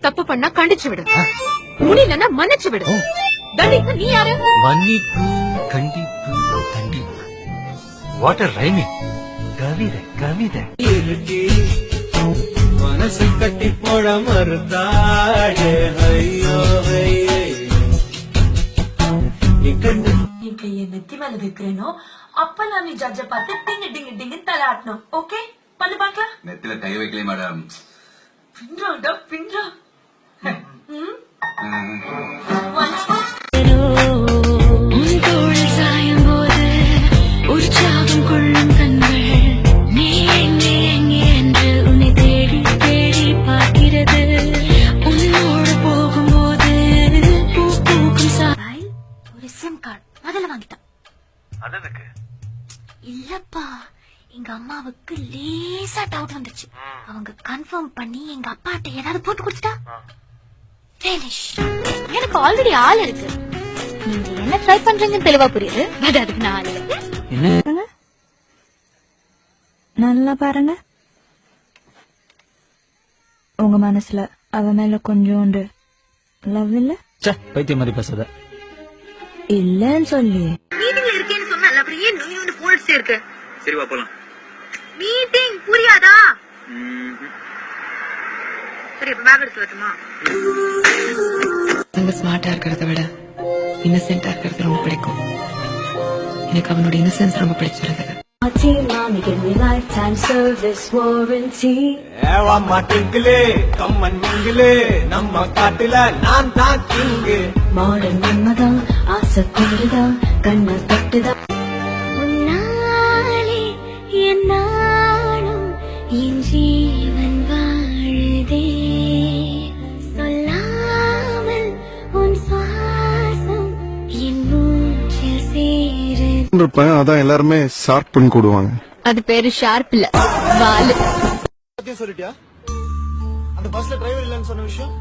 தப்பு பண்ணா கண்டிச்சு விடு, முடியலன்னா மன்னிச்சு விடு. தண்டிக்கு நீ யாரு? மன்னிப்பு, கண்டிப்பு, தண்டிப்பு. What are rhyming? கவிதை கவிதை. மனசு கட்டி போட மறுத்தாடே. ஐயோ என் கையை நெத்தி மேல வைக்கிறேனோ அப்பெல்லாம் நீ ஜட்ஜ பார்த்து டிங்கு டிங்கு டிங்கு தலாட்டணும். ஓகே, பண்ணு பாக்கலாம். நெத்தில கை வைக்கல மேடம். பின்றோட பின்றோ. சாயும் போது உற்சாகம் கொள்ளும் கண்கள் நீ எங்கே எங்கே என்று உன்னை தேடி தேடி பார்க்கிறது. உன்னோடு போகும்போது பூ பூக்கும் சாய் ஒரு சிம் கார்டு முதல்ல வாங்கிட்டான். இல்லப்பா, எங்க அம்மாவுக்கு லேசா டவுட் வந்துச்சு. அவங்க கன்ஃபார்ம் பண்ணி எங்க அப்பாட்ட ஏதாவது போட்டு கொடுத்துட்டா finish. எனக்கு ஆல்ரெடி ஆள் இருக்கு. நீங்க என்ன ட்ரை பண்றீங்கன்னு தெளிவா புரியுது. பட் அதுக்கு நான் ஆள் இல்லை. என்ன நல்லா பாருங்க, உங்க மனசுல அவ மேல கொஞ்சோண்டு லவ் இல்ல? பைத்தியம் மாதிரி பேசாத. இல்லன்னு சொல்லி மீட்டிங்ல இருக்கேன்னு சொன்னா அப்புறம் ஏன் நீ வந்து போன் அடிச்சிட்டே இருக்க? சரி வா போலாம். மீட்டிங் புரியாதா? சரி இப்ப பேக் எடுத்து வரட்டுமா? ஸ்மார்ட்டா இருக்கிறத விட இன்னசென்ட்டா இருக்கிறது ரொம்ப பிடிக்கும். எனக்கு அவனோட இன்னசென்ஸ் ரொம்ப பிடிச்சிருந்தது. நம்ம காட்டுல நான் தான் கிங்கு. மாடர்ன் நம்மதான் ஆசை கூடுதான் கண்ண தட்டுதான். உன்னாலே என்னாலும் என் ஜீவன் வாழுதே. சொல்லாமல் உன் சுவாசம் என் மூச்சில் சேருதே. அதான் எல்லாருமே ஷார்ப் பண்ணி கூடுவாங்க. அது பேரு ஷார்ப் இல்ல, வாலு. சொல்லிட்டியா? அந்த பஸ்ல டிரைவர் இல்லன்னு சொன்ன விஷயம்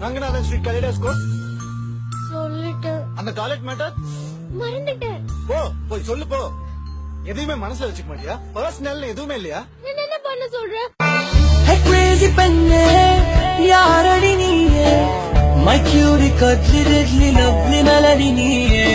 ரங்கநாதன் ஸ்ட்ரீட் கலிடோஸ்கோப் சொல்லிட்டேன். அந்த டாய்லெட் மேட்டர் மறந்துட்டேன். போய் சொல்லு போ. எதையுமே மனசுல வச்சுக்க மாட்டியா? பர்சனல் எதுவுமே இல்லையா? என்ன பண்ண சொல்ற? crazy பண்ணே யாரடி நீயே, my cutie cuddly lovely melody நீயே.